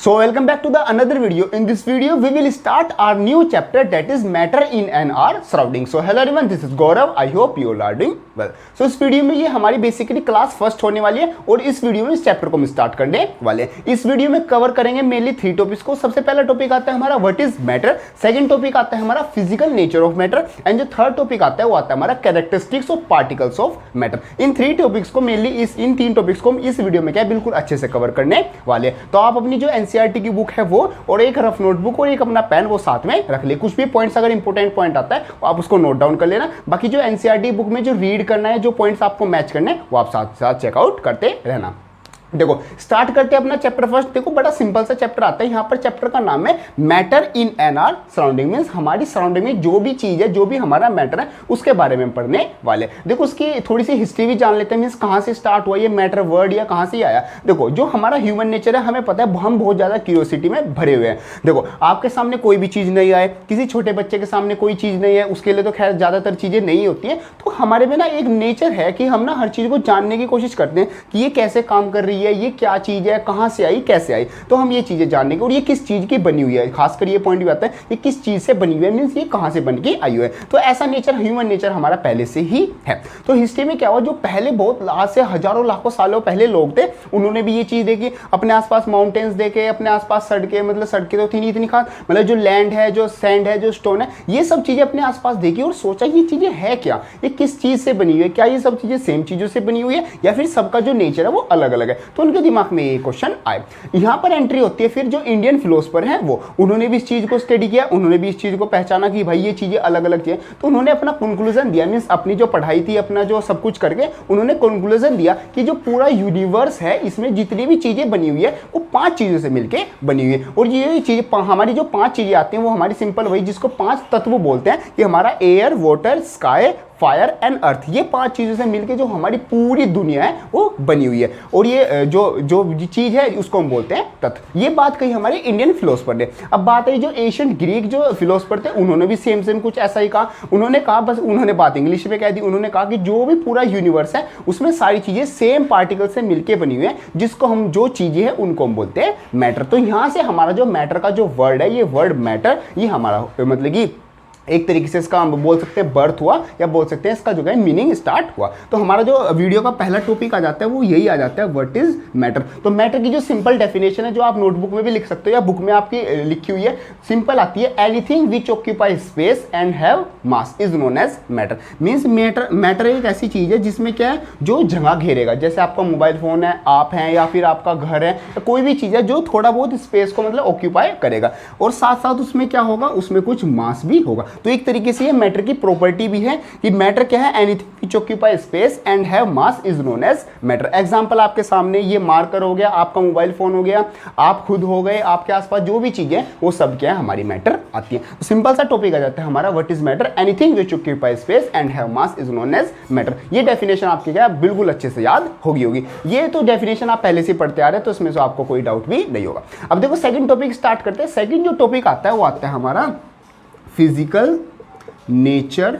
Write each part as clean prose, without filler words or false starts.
So welcome back to the another video. In this video we will start our new chapter, that is matter in and our surrounding. So hello everyone, this is Gaurav. I hope you all are doing well. So इस video में ये हमारी basically class first होने वाली है और इस video में इस चैप्टर को हम स्टार्ट करने वाले हैं। इस वीडियो में कवर करेंगे मेनली 3 टॉपिक्स को। सबसे पहला टॉपिक आता है हमारा what is matter, second topic आता है हमारा physical nature of matter and जो थर्ड टॉपिक आता है वो आता है हमारा characteristics of particles of matter. In 3 topics को मेनली इन 3 टॉपिक्स को हम इस वीडियो में क्या बिल्कुल अच्छे से कवर करने वाले हैं। तो आप अपनी जो एनसीईआरटी की बुक है वो और एक रफ नोटबुक और एक अपना पेन वो साथ में रख ले। कुछ भी पॉइंट्स अगर इंपॉर्टेंट पॉइंट आता है वो आप उसको नोट डाउन कर लेना। बाकी जो एनसीईआरटी बुक में जो रीड करना है, जो पॉइंट्स आपको मैच करने हैं वो आप साथ साथ चेकआउट करते रहना। देखो स्टार्ट करते हैं अपना चैप्टर फर्स्ट। देखो बड़ा सिंपल सा चैप्टर आता है। यहाँ पर चैप्टर का नाम है मैटर इन एन आर सराउंडिंग, मींस हमारी सराउंडिंग में जो भी चीज है, जो भी हमारा मैटर है उसके बारे में पढ़ने वाले। देखो उसकी थोड़ी सी हिस्ट्री भी जान लेते हैं, मींस कहाँ से स्टार्ट हुआ ये मैटर वर्ड या कहाँ से आया। देखो जो हमारा ह्यूमन नेचर है हमें पता है, हम बहुत ज्यादा क्यूरियोसिटी में भरे हुए हैं। देखो आपके सामने कोई भी चीज नहीं आए, किसी छोटे बच्चे के सामने कोई चीज नहीं है, उसके लिए तो खैर ज्यादातर चीजें नहीं होती है, तो हमारे में ना एक नेचर है कि हम ना हर चीज को जानने की कोशिश करते हैं कि ये कैसे काम कर रही है, ये क्या चीज है, कहां से आई, कैसे आई। तो हम ये चीजें जानने की, और ये किस चीज की बनी हुई है, खासकर ये पॉइंट भी आता है ये किस चीज से बनी हुई है, मींस ये कहां से बन के आई हुई है। तो ऐसा नेचर ह्यूमन नेचर हमारा पहले से ही है। तो हिस्ट्री में क्या हुआ, जो पहले बहुत आज से हजारों लाखों सालों पहले लोग थे उन्होंने भी ये चीज देखी, अपने आसपास माउंटेन्स देखे, अपने आसपास सड़कें, मतलब सड़कें तो थी नहीं इतनी खास, मतलब जो लैंड है, जो सैंड है, जो स्टोन है, ये सब चीजें अपने आसपास देखी और सोचा ये चीजें है क्या, ये किस चीज से बनी हुई है, क्या ये सब चीजें सेम चीजों से बनी हुई है या फिर सबका जो नेचर है वो अलग अलग है। तो उनके दिमाग में ये क्वेश्चन आए। यहां पर एंट्री होती है फिर जो इंडियन फिलोसफर हैं वो, उन्होंने भी इस चीज को स्टडी किया, उन्होंने भी इस चीज को पहचाना कि भाई ये चीजें अलग अलग चीजें। तो उन्होंने अपना कंक्लूजन दिया, मींस अपनी जो पढ़ाई थी, अपना जो सब कुछ करके उन्होंने कंक्लूजन दिया कि जो पूरा यूनिवर्स है इसमें जितनी भी चीजें बनी हुई है वो 5 चीजों से मिलकर बनी हुई है। और ये चीजें हमारी जो 5 चीजें आती हैं वो हमारी सिंपल वही जिसको 5 तत्व बोलते हैं कि हमारा air, water, sky, fire and earth, ये 5 चीजों से मिलके जो हमारी पूरी दुनिया है वो बनी हुई है। और ये जो चीज है उसको हम बोलते हैं तत्व। ये बात कही हमारे इंडियन फिलोसफर ने। अब बात है जो एशियंट ग्रीक जो फिलोसफर थे उन्होंने भी सेम कुछ ऐसा ही कहा। उन्होंने कहा, बस उन्होंने बात इंग्लिश में कह दी, उन्होंने कहा कि जो भी पूरा यूनिवर्स है उसमें सारी चीजें सेम पार्टिकल से मिलके बनी हुई है, जिसको हम जो चीजें हैं उनको हम बोलते हैं मैटर। तो यहां से हमारा जो मैटर का जो वर्ड है, ये वर्ड मैटर, ये हमारा मतलब कि एक तरीके से इसका हम बोल सकते हैं बर्थ हुआ या बोल सकते हैं इसका जो है मीनिंग स्टार्ट हुआ। तो हमारा जो वीडियो का पहला टॉपिक आ जाता है वो यही आ जाता है, व्हाट इज मैटर। तो मैटर की जो सिंपल डेफिनेशन है जो आप नोटबुक में भी लिख सकते हो या बुक में आपकी लिखी हुई है, सिंपल आती है, anything which occupy space and have mass is known as matter. Means matter एक ऐसी चीज है जिसमें क्या है, जो जगह घेरेगा, जैसे आपका मोबाइल फोन है, आप हैं, या फिर आपका घर है, या कोई भी चीज है जो थोड़ा बहुत स्पेस को मतलब ऑक्यूपाई करेगा, और साथ साथ उसमें क्या होगा, उसमें कुछ मास भी होगा। तो एक तरीके से ये मैटर की प्रॉपर्टी भी है कि मैटर क्या है, anything which occupy space and have mass is known as matter. Example आपके सामने ये मार्कर हो गया, आपका मोबाइल फोन हो गया, आप खुद हो गए, आपके आसपास जो भी चीजें वो सब क्या है हमारी मैटर आती है। तो सिंपल सा टॉपिक आ जाता है हमारा what is matter, anything which occupy space and have mass is known as matter. ये डेफिनेशन आपकी क्या बिल्कुल अच्छे से याद होगी। ये तो डेफिनेशन आप पहले से पढ़ते आ रहे हैं तो इसमें से आपको कोई डाउट भी नहीं होगा। अब देखो सेकंड टॉपिक स्टार्ट करते हैं। सेकंड जो टॉपिक आता है वो आता है हमारा फिजिकल नेचर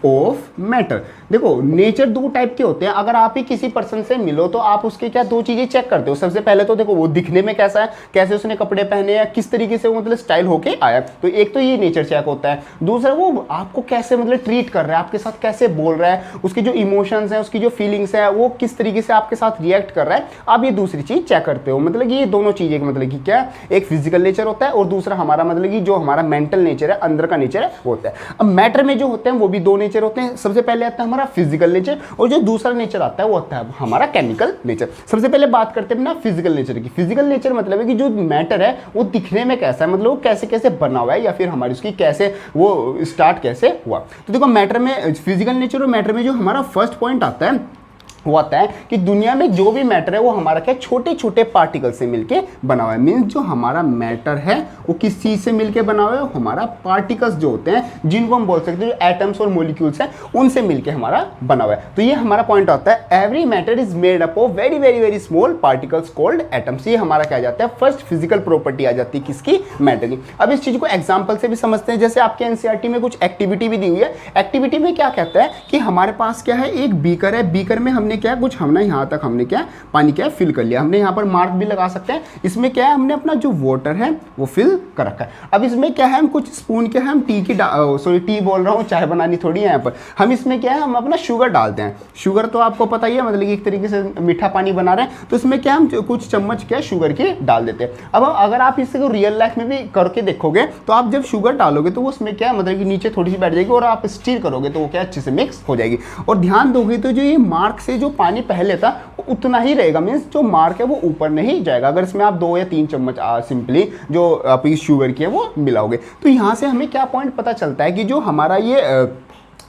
ऑफ मैटर। देखो नेचर 2 टाइप के होते हैं। अगर आप ही किसी पर्सन से मिलो तो आप उसके क्या 2 चीजें चेक करते हो। सबसे पहले तो देखो वो दिखने में कैसा है, कैसे उसने कपड़े पहने हैं, किस तरीके से वो मतलब स्टाइल होके आया, तो एक तो ये नेचर चेक होता है। दूसरा वो आपको कैसे मतलब ट्रीट कर रहा है, आपके साथ कैसे बोल रहा है, उसके जो इमोशंस हैं, उसकी जो फीलिंग्स है, वो किस तरीके से आपके साथ रिएक्ट कर रहा है, आप ये दूसरी चीज चेक करते हो। मतलब कि ये दोनों चीजें मतलब कि क्या, एक फिजिकल नेचर होता है और दूसरा हमारा मतलब कि जो हमारा मेंटल नेचर है, अंदर का नेचर है वो होता है। अब मैटर में जो होते हैं वो भी 2 नेचर होते हैं। सबसे पहले आता है हमारा फिजिकल नेचर और जो दूसरा नेचर आता है वो आता है हमारा केमिकल नेचर। सबसे पहले बात करते हैं ना फिजिकल नेचर की। फिजिकल नेचर मतलब है कि जो मैटर है वो दिखने में कैसा है, मतलब वो कैसे कैसे बना हुआ है, या फिर हमारी उसकी कैसे वो स्टार्ट कैसे हुआ। तो देखो मैटर में, फिजिकल नेचर और मैटर में जो हमारा फर्स्ट पॉइंट आता है वो आता है कि दुनिया में जो भी मैटर है वो हमारा क्या छोटे छोटे पार्टिकल से मिलके बना हुआ है। मींस जो हमारा मैटर है वो किस चीज से मिलके बना हुआ है, हमारा पार्टिकल्स जो होते हैं जिनको हम बोल सकते हैं जो एटम्स और मॉलिक्यूल्स हैं उनसे मिलके हमारा बना हुआ है। तो ये हमारा पॉइंट आता है, every matter is made up of very very very small particles called atoms. ये हमारा क्या जाता है, फर्स्ट फिजिकल प्रॉपर्टी आ जाती है किसकी, मैटर की। अब इस चीज को एग्जाम्पल से भी समझते हैं। जैसे आपके एनसीईआरटी में कुछ एक्टिविटी भी दी हुई है। एक्टिविटी में क्या कहता है कि हमारे पास क्या है, एक बीकर है, बीकर में हमने हमने क्या कुछ हमने यहाँ तक हमने क्या पानी क्या फिल कर लिया। हमने यहाँ पर मार्क भी लगा सकते हैं। इसमें क्या है हमने अपना जो वाटर है वो फिल कर रखा है। अब इसमें क्या है हम कुछ स्पून क्या है हम टी बोल रहा हूँ, चाय बनानी थोड़ी है यहाँ पर। हम इसमें क्या है हम अपना शुगर डालते हैं। शुगर तो आपको पता ही है, मतलब कि एक तरीके से मीठा पानी बना रहे हैं, तो इसमें क्या हम कुछ चम्मच क्या शुगर के डाल देते हैं। अब अगर आप इसको रियल लाइफ में भी करके देखोगे तो आप जब शुगर डालोगे तो उसमें क्या मतलब कि नीचे थोड़ी सी बैठ जाएगी और आप स्टीर करोगे तो वो क्या अच्छे से मिक्स हो जाएगी। और ध्यान दोगे तो जो ये मार्क से जो पानी पहले था वो उतना ही रहेगा, मीन्स जो मार्क है वो ऊपर नहीं जाएगा। अगर इसमें आप 2 या 3 चम्मच सिंपली जो आप इस शुगर की है वो मिलाओगे, तो यहाँ से हमें क्या पॉइंट पता चलता है कि जो हमारा ये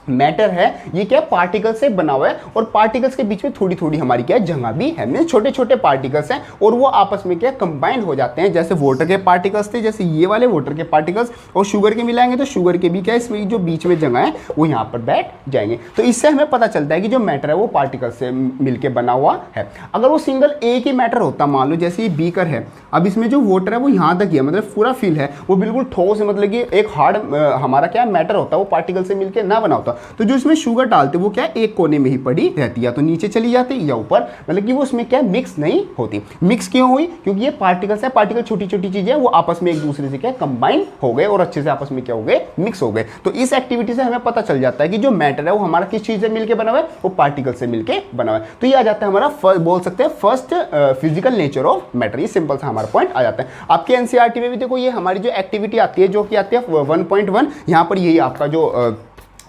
मैटर है ये क्या पार्टिकल से बना हुआ है और पार्टिकल्स के बीच में थोड़ी थोड़ी हमारी क्या जगह भी है, मीन्स छोटे छोटे पार्टिकल्स हैं और वो आपस में क्या कंबाइन हो जाते हैं। जैसे वाटर के पार्टिकल्स थे, जैसे ये वाले वाटर के पार्टिकल्स और शुगर के मिलाएंगे तो शुगर के भी क्या इसमें जो बीच में जगह है वो यहाँ पर बैठ जाएंगे। तो इससे हमें पता चलता है कि जो मैटर है वो पार्टिकल से मिलकर बना हुआ है। अगर वो सिंगल एक ही मैटर होता, मान लो जैसे ये बीकर है, अब इसमें जो वाटर है वो यहाँ तक ही है, मतलब पूरा फिल है, वो बिल्कुल ठोस है, मतलब कि एक हार्ड हमारा क्या मैटर होता है वो पार्टिकल से मिलकर ना बना होता। तो जो इसमें शुगर डालते वो क्या एक कोने में ही पड़ी रहती है, या तो नीचे चली जाती या ऊपर, मतलब कि वो उसमें क्या मिक्स नहीं होती। मिक्स क्यों हुई? क्योंकि ये पार्टिकल्स है, पार्टिकल छोटी छोटी चीजें वो आपस में एक दूसरे से क्या कंबाइन हो गए और अच्छे से आपस में क्या हो गए मिक्स हो गए। तो इस एक्टिविटी से हमें पता चल जाता है कि जो मैटर है वो हमारा किस चीज से मिलकर बना हुआ है, वो पार्टिकल से मिलकर बना हुआ है। तो ये आ जाता है हमारा बोल सकते हैं first physical nature of matter. ये सिंपल सा हमारा पॉइंट आ जाता है। आपके एनसीईआरटी में भी देखो ये हमारी जो एक्टिविटी आती है जो कि आती है 1.1, यहाँ पर यही आपका जो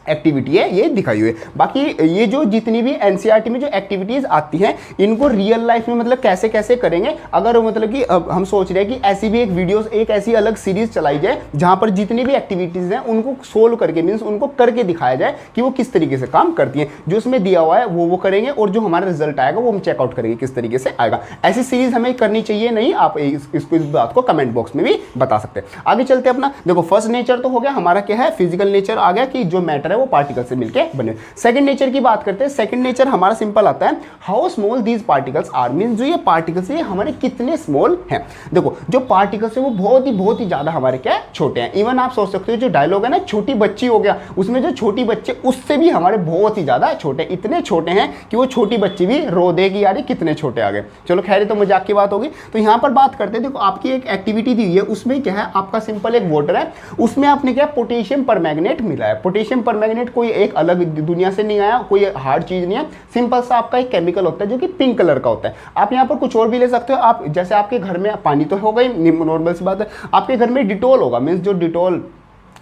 एक्टिविटी है ये दिखाई हुई है। बाकी ये जो जितनी भी एनसीईआरटी में जो एक्टिविटीज आती हैं इनको रियल लाइफ में मतलब कैसे कैसे करेंगे, अगर मतलब कि हम सोच रहे हैं कि ऐसी भी एक वीडियोस एक ऐसी अलग सीरीज चलाई जाए जहां पर जितनी भी एक्टिविटीज हैं उनको सोल्व करके मीन्स उनको करके दिखाया जाए कि वो किस तरीके से काम करती हैं। जो उसमें दिया हुआ है वो करेंगे और जो हमारा रिजल्ट आएगा वो हम चेकआउट करेंगे किस तरीके से आएगा। ऐसी सीरीज हमें करनी चाहिए नहीं, आप इसको इस बात को कमेंट बॉक्स में भी बता सकते हैं। आगे चलते हैं अपना। देखो फर्स्ट नेचर तो हो गया हमारा, क्या है फिजिकल नेचर आ गया कि जो मैटर वो पार्टिकल से मिलके बने। सेकंड नेचर की बात करते हैं। सेकंड नेचर हमारा सिंपल आता है, how small these particles are, means जो ये पार्टिकल्स है हमारे कितने स्मॉल हैं। देखो जो पार्टिकल्स है वो बहुत ही ज्यादा हमारे क्या छोटे हैं। इवन आप सोच सकते हो जो डायलॉग है ना छोटी बच्ची हो गया, उसमें जो छोटी बच्चे उससे भी हमारे बहुत ही ज्यादा छोटे, इतने छोटे हैं कि वो छोटी बच्ची भी रो देगी यार कितने छोटे आ गए। चलो खैर ये तो मजाक की बात होगी। तो यहाँ पर बात करते हैं, देखो आपकी एक एक्टिविटी दी हुई है, उसमें क्या है आपका सिंपल एक वाटर है, उसमें आपने क्या पोटेशियम परमैंगनेट मिला है। पोटेशियम परमैंगनेट कोई एक अलग दुनिया से नहीं आया, कोई हार्ड चीज नहीं है, सिंपल सा आपका एक केमिकल होता है जो कि पिंक कलर का होता है। आप यहाँ पर कुछ और भी ले सकते हो। आप जैसे आपके घर में पानी तो होगा ही, नॉर्मल सी बात है, आपके घर में डिटोल होगा, मीन्स जो डिटोल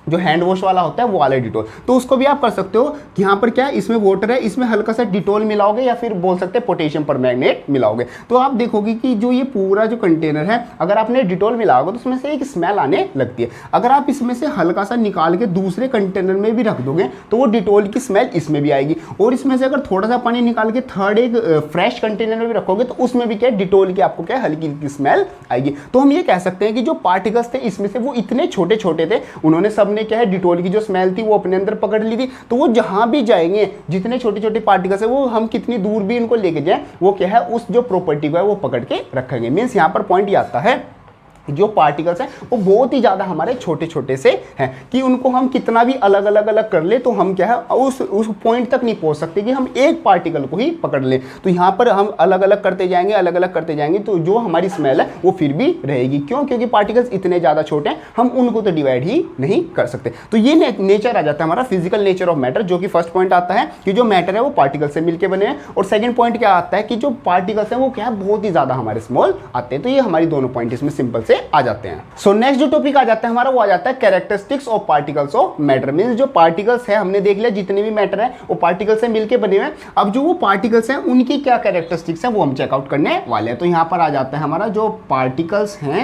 जो हैंड वॉश वाला होता है वो वाला डिटोल, तो उसको भी आप कर सकते हो कि यहाँ पर क्या है इसमें वाटर है, इसमें हल्का सा डिटोल मिलाओगे या फिर बोल सकते हैं पोटेशियम परमैंगनेट मिलाओगे, तो आप देखोगे कि जो ये पूरा जो कंटेनर है अगर आपने डिटोल मिलाओगे तो उसमें से एक स्मेल आने लगती है। अगर आप इसमें से हल्का सा निकाल के दूसरे कंटेनर में भी रख दोगे तो वो डिटोल की स्मेल इसमें भी आएगी, और इसमें से अगर थोड़ा सा पानी निकाल के थर्ड एक फ्रेश कंटेनर में भी रखोगे तो उसमें भी क्या डिटोल की आपको क्या हल्की हल्की स्मेल आएगी। तो हम ये कह सकते हैं कि जो पार्टिकल्स थे इसमें से वो इतने छोटे छोटे थे, उन्होंने सबने क्या है डिटोल की जो स्मेल थी वो अपने अंदर पकड़ ली थी, तो वो जहां भी जाएंगे जितने छोटे छोटे पार्टिकल्स है वो हम कितनी दूर भी इनको लेके जाएं वो क्या है उस जो प्रॉपर्टी को है वो पकड़ के रखेंगे। मीन्स यहां पर पॉइंट ये आता है जो पार्टिकल्स हैं वो बहुत ही ज़्यादा हमारे छोटे छोटे से हैं कि उनको हम कितना भी अलग अलग कर ले तो हम क्या है उस पॉइंट तक नहीं पहुंच सकते कि हम एक पार्टिकल को ही पकड़ लें। तो यहाँ पर हम अलग अलग करते जाएंगे तो जो हमारी स्मेल है वो फिर भी रहेगी। क्यों? क्योंकि पार्टिकल्स इतने ज़्यादा छोटे हैं हम उनको तो डिवाइड ही नहीं कर सकते। तो ये नेचर आ जाता है हमारा फिजिकल नेचर ऑफ मैटर, जो कि फर्स्ट पॉइंट आता है कि जो मैटर है वो पार्टिकल से मिलकर बने हैं, और सेकेंड पॉइंट क्या आता है कि जो पार्टिकल्स हैं वो क्या है बहुत ही ज़्यादा हमारे स्मॉल आते हैं। तो ये हमारी दोनों पॉइंट इसमें सिंपल आ जाते हैं। सो नेक्स्ट जो टॉपिक आ जाता है हमारा वो आ जाता है characteristics of particles of matter. Means जो पार्टिकल्स है हमने देख लिया जितने भी मैटर है वो पार्टिकल्स से मिलके बने हुए हैं। अब जो वो पार्टिकल्स हैं उनकी क्या कैरेक्टरिस्टिक्स है वो हम चेकआउट करने वाले हैं। तो यहां पर आ जाता है हमारा जो पार्टिकल्स हैं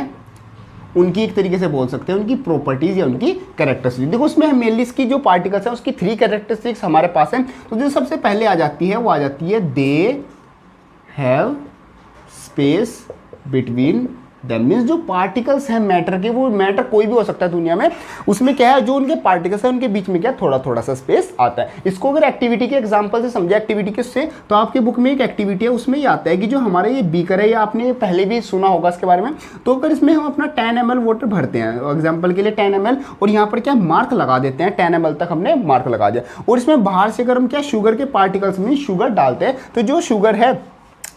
उनकी एक तरीके से बोल सकते हैं उनकी प्रॉपर्टीज या उनकी कैरेक्टरिस्टिक्स। देखो उसमें मेनली इसकी जो पार्टिकल्स है उसकी 3 कैरेक्टरिस्टिक्स हमारे पास है। तो जो सबसे पहले आ जाती है वो आ जाती है they have space between that means जो पार्टिकल्स हैं मैटर के, वो मैटर कोई भी हो सकता है दुनिया में, उसमें क्या है जो उनके पार्टिकल्स हैं उनके बीच में क्या थोड़ा थोड़ा सा स्पेस आता है। इसको अगर एक्टिविटी के एग्जांपल से समझे, एक्टिविटी किससे, तो आपकी बुक में एक एक्टिविटी है उसमें ये आता है कि जो हमारा ये बीकर है, या आपने पहले भी सुना होगा इसके बारे में, तो अगर इसमें हम अपना 10 ml वाटर भरते हैं एग्जाम्पल के लिए 10 ml, और यहाँ पर क्या मार्क लगा देते हैं 10 ml तक हमने मार्क लगा दिया, और इसमें बाहर से अगर हम क्या शुगर के पार्टिकल्स में शुगर डालते हैं, तो जो शुगर है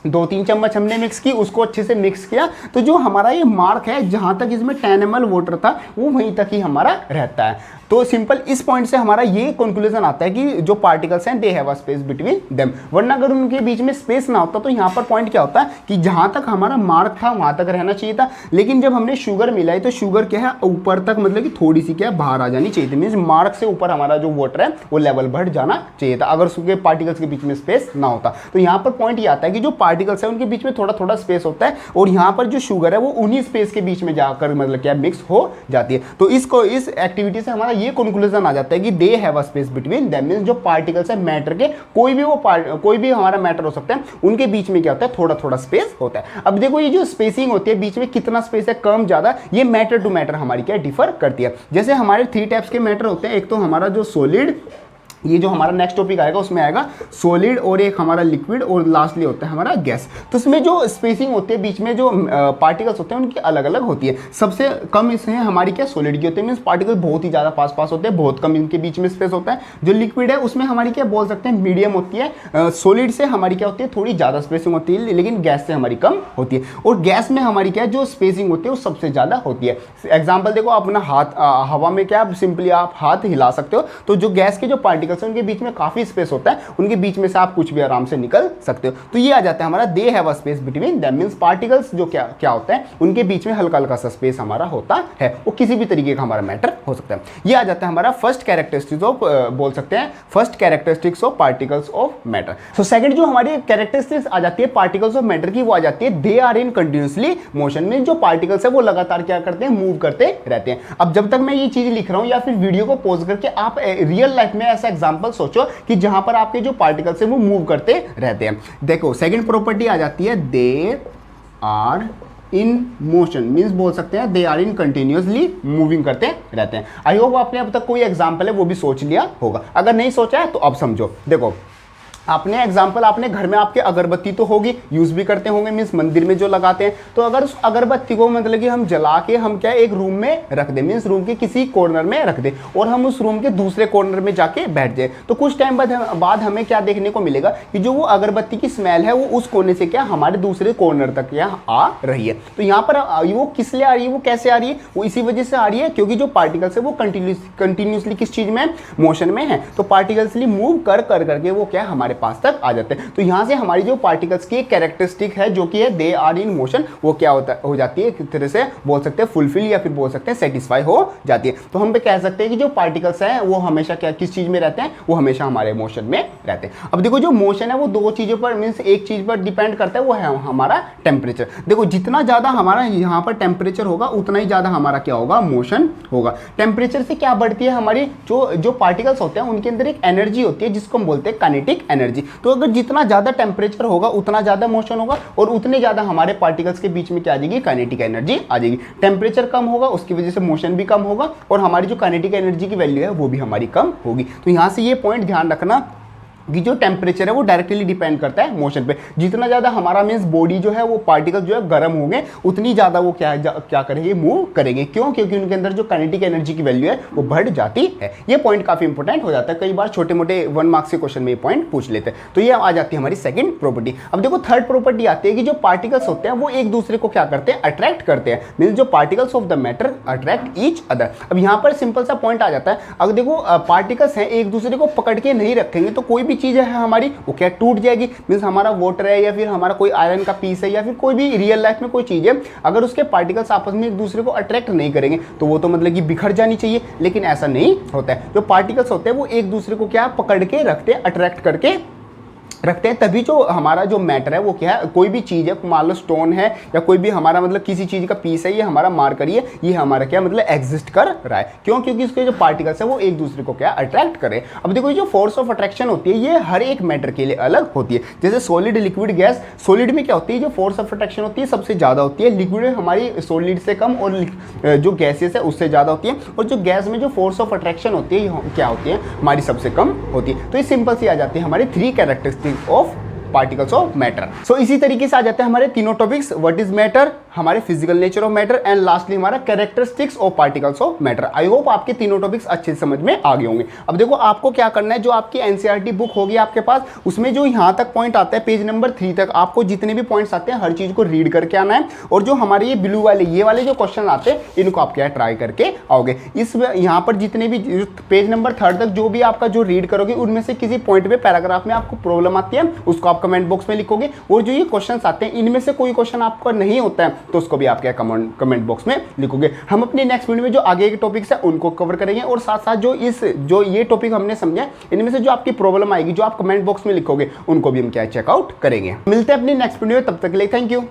2-3 चम्मच हमने मिक्स की, उसको अच्छे से मिक्स किया, तो जो हमारा ये मार्क है जहां तक इसमें 10 ml वाटर था वो वहीं तक ही हमारा रहता है। तो सिंपल इस पॉइंट से हमारा ये कंक्लूजन आता है कि जो पार्टिकल्स हैं they have a space between them, वरना अगर उनके बीच में स्पेस ना होता तो यहाँ पर पॉइंट क्या होता है कि जहां तक हमारा मार्क था वहां तक रहना चाहिए था, लेकिन जब हमने शुगर मिलाई तो शुगर क्या है ऊपर तक, मतलब कि थोड़ी सी क्या है बाहर आ जानी चाहिए थी, मीन्स मार्क से ऊपर हमारा जो वाटर है वो लेवल बढ़ जाना चाहिए था अगर उसके पार्टिकल्स के बीच में स्पेस ना होता। तो यहाँ पर पॉइंट ये आता है कि जो पार्टिकल्स है उनके बीच में थोड़ा थोड़ा स्पेस होता है, और यहाँ पर जो शुगर है वो उन्हीं स्पेस के बीच में जाकर मतलब क्या मिक्स हो जाती है। तो इस एक्टिविटी से हमारा ये कंक्लूजन आ जाता है कि they have a space between them, means जो पार्टिकल्स है मैटर के, कोई भी हमारा मैटर हो सकता है, उनके बीच में क्या होता है थोड़ा थोड़ा स्पेस होता है। अब देखो ये जो स्पेसिंग होती है बीच में कितना स्पेस है कम ज्यादा, ये मैटर टू मैटर हमारी क्या डिफर करती है। जैसे हमारे 3 टाइप्स के मैटर होते हैं, एक तो हमारा जो सॉलिड, ये जो हमारा नेक्स्ट टॉपिक आएगा उसमें आएगा सॉलिड, और एक हमारा लिक्विड, और लास्टली होता है हमारा गैस। तो इसमें जो स्पेसिंग होती है बीच में जो पार्टिकल्स होते हैं उनकी अलग अलग होती है। सबसे कम इसमें हमारी क्या सॉलिड की होती है, मीन्स पार्टिकल बहुत ही ज़्यादा पास पास होते हैं, बहुत कम इनके बीच में स्पेस होता है। जो लिक्विड है उसमें हमारी क्या बोल सकते हैं मीडियम होती है, सॉलिड से हमारी क्या होती है थोड़ी ज़्यादा स्पेसिंग होती है, लेकिन गैस से हमारी कम होती है। और गैस में हमारी क्या जो स्पेसिंग होती है वो सबसे ज़्यादा होती है। एग्जाम्पल देखो, अपना हाथ हवा में क्या सिंपली आप हाथ हिला सकते हो, तो जो गैस के जो पार्टिकल्स हैं उनके बीच में काफी स्पेस होता है, उनके बीच में से आप कुछ भी आराम से निकल सकते हो। तो ये आ जाता है हमारा they have a space between them, means particles जो क्या होता है उनके बीच में हल्का हल्का सा स्पेस हमारा होता है, वो किसी भी तरीके का हमारा मैटर हो सकता है। ये आ जाता है हमारा फर्स्ट कैरेक्टरिस्टिक्स ऑफ, बोल सकते हैं first characteristics of particles of matter. So second जो हमारी कैरेक्टरिस्टिक्स आ जाती है पार्टिकल्स ऑफ मैटर की, वो आ जाती है they are in continuously motion, में जो पार्टिकल्स है वो लगातार क्या करते हैं मूव करते रहते हैं। अब जब तक मैं ये चीज लिख रहा हूं या फिर वीडियो को पॉज करके आप रियल लाइफ में ऐसा एग्जांपल सोचो कि जहां पर आपके जो पार्टिकल्स है वो मूव करते रहते हैं। देखो सेकंड प्रॉपर्टी आ जाती है they are in motion, means बोल सकते हैं they are in continuously moving करते रहते हैं। आई होप आपने अब तक कोई एग्जांपल है वो भी सोच लिया होगा, अगर नहीं सोचा है तो अब समझो। देखो आपने एग्जाम्पल, आपने घर में आपके अगरबत्ती तो होगी, यूज भी करते होंगे, मीन्स मंदिर में जो लगाते हैं, तो अगर उस अगरबत्ती को मतलब कि हम जला के हम क्या एक रूम में रख दें, मीन्स रूम के किसी कॉर्नर में रख दें, और हम उस रूम के दूसरे कॉर्नर में जाके बैठ जाए, तो कुछ टाइम बाद हमें क्या देखने को मिलेगा कि जो वो अगरबत्ती की स्मेल है वो उस कोने से क्या हमारे दूसरे कॉर्नर तक यहाँ आ रही है। तो यहाँ पर वो किस लिए आ रही है, वो कैसे आ रही है, वो इसी वजह से आ रही है क्योंकि जो पार्टिकल्स है वो कंटिन्यूसली किस चीज में, मोशन में है, तो पार्टिकल्सली मूव कर करके वो क्या हमारे पास तक आ जाते हैं। तो यहां से हमारी जो पार्टिकल्स की एक कैरेक्टरिस्टिक है जो कि है दे आर इन मोशन, वो क्या हो जाती है, एक तरह से बोल सकते हैं फुलफिल या फिर बोल सकते हैं सेटिस्फाई हो जाती है। तो हम पे कह सकते हैं कि जो पार्टिकल्स हैं वो हमेशा क्या किस चीज में रहते हैं, वो हमेशा हमारे मोशन में रहते हैं। अब देखो जो मोशन है वो दो चीजों पर मीन्स एक चीज पर डिपेंड करता है, वो है हमारा टेम्परेचर। देखो जितना ज्यादा हमारा यहाँ पर टेम्परेचर होगा उतना ही ज्यादा हमारा क्या होगा, मोशन होगा। टेम्परेचर से क्या बढ़ती है हमारी जो पार्टिकल्स होते हैं उनके अंदर एक एनर्जी होती है जिसको हम बोलते हैं काइनेटिक एनर्जी। तो अगर जितना ज्यादा टेम्परेचर होगा उतना ज्यादा मोशन होगा, और उतने ज्यादा हमारे पार्टिकल्स के बीच में क्या आ जाएगी, काइनेटिक एनर्जी आ जाएगी। टेम्परेचर कम होगा उसकी वजह से मोशन भी कम होगा, और हमारी जो काइनेटिक एनर्जी की वैल्यू है वो भी हमारी कम होगी। तो यहां से ये पॉइंट ध्यान रखना कि जो टेम्परेचर है वो डायरेक्टली डिपेंड करता है मोशन पे। जितना ज्यादा हमारा मींस बॉडी जो है वो पार्टिकल जो है गर्म होंगे उतनी ज्यादा वो क्या करेंगे, मूव करेंगे। क्यों? क्योंकि उनके अंदर जो काइनेटिक एनर्जी की वैल्यू है वो बढ़ जाती है। ये पॉइंट काफी इंपॉर्टेंट हो जाता है, कई बार छोटे मोटे 1 मार्क्स के क्वेश्चन में ये पॉइंट पूछ लेते हैं। तो ये आ जाती है हमारी सेकंड प्रॉपर्टी। अब देखो थर्ड प्रॉपर्टी आती है कि जो पार्टिकल्स होते हैं वो एक दूसरे को क्या करते हैं, अट्रैक्ट करते हैं, मींस जो particles of the matter attract each other. अब यहाँ पर सिंपल सा पॉइंट आ जाता है, अगर देखो पार्टिकल्स हैं एक दूसरे को पकड़ के नहीं रखेंगे तो कोई भी चीज है हमारी वो क्या टूट जाएगी। मींस हमारा वाटर है या फिर हमारा कोई आयरन का पीस है या फिर कोई भी रियल लाइफ में कोई चीज है, अगर उसके पार्टिकल्स आपस में एक दूसरे को अट्रैक्ट नहीं करेंगे तो वो तो मतलब कि बिखर जानी चाहिए, लेकिन ऐसा नहीं होता है। जो पार्टिकल्स होते हैं वो एक दूसरे को क्या पकड़ के रखते हैं, अट्रैक्ट करके रखते हैं, तभी जो हमारा जो मैटर है वो क्या है, कोई भी चीज़ है, मान लो स्टोन है या कोई भी हमारा मतलब किसी चीज़ का पीस है, ये हमारा मार्कर ही है, ये हमारा क्या मतलब एग्जिस्ट कर रहा है। क्यों? क्योंकि इसके जो पार्टिकल्स है वो एक दूसरे को क्या अट्रैक्ट करे। अब देखो ये जो फोर्स ऑफ अट्रैक्शन होती है ये हर एक मैटर के लिए अलग होती है। जैसे सॉलिड, लिक्विड, गैस। सॉलिड में क्या होती है, जो फोर्स ऑफ अट्रैक्शन होती है सबसे ज़्यादा होती है, लिक्विड में हमारी सॉलिड से कम और जो गैसेस है उससे ज़्यादा होती है, और जो गैस में जो फोर्स ऑफ अट्रैक्शन होती है क्या होती है, हमारी सबसे कम होती है। तो ये सिंपल सी आ जाती है हमारी 3 characteristic of particles of matter. So इसी तरीके से आ जाते हैं हमारे तीनों टॉपिक्स, व्हाट इज मैटर, हमारे physical nature of matter and lastly हमारा characteristics of particles of matter. I hope आपके तीनों टॉपिक्स अच्छे से समझ में आ गए होंगे। अब देखो आपको क्या करना है, जो आपकी एनसीईआरटी बुक होगी आपके पास, उसमें जो यहाँ तक पॉइंट आता है पेज नंबर 3 तक, आपको जितने भी पॉइंट्स आते हैं हर चीज को रीड करके आना है, और जो हमारे ये ब्लू वाले ये वाले जो क्वेश्चन आते हैं इनको आप क्या ट्राई करके आओगे। इस यहाँ पर जितने भी पेज नंबर 3 तक जो भी आपका जो रीड करोगे उनमें से किसी पॉइंट में पैराग्राफ में आपको प्रॉब्लम आती है उसको आप कमेंट बॉक्स में लिखोगे, और जो ये क्वेश्चंस आते हैं इनमें से कोई क्वेश्चन आपका नहीं होता है तो उसको भी आप क्या कमेंट बॉक्स में लिखोगे। हम अपनी नेक्स्ट वीडियो में जो आगे के टॉपिक्स है उनको कवर करेंगे, और साथ साथ जो ये टॉपिक हमने समझा इनमें से जो आपकी प्रॉब्लम आएगी जो आप कमेंट बॉक्स में लिखोगे उनको भी हम क्या चेकआउट करेंगे। मिलते हैं अपनी नेक्स्ट वीडियो में, तब तक के लिए थैंक यू।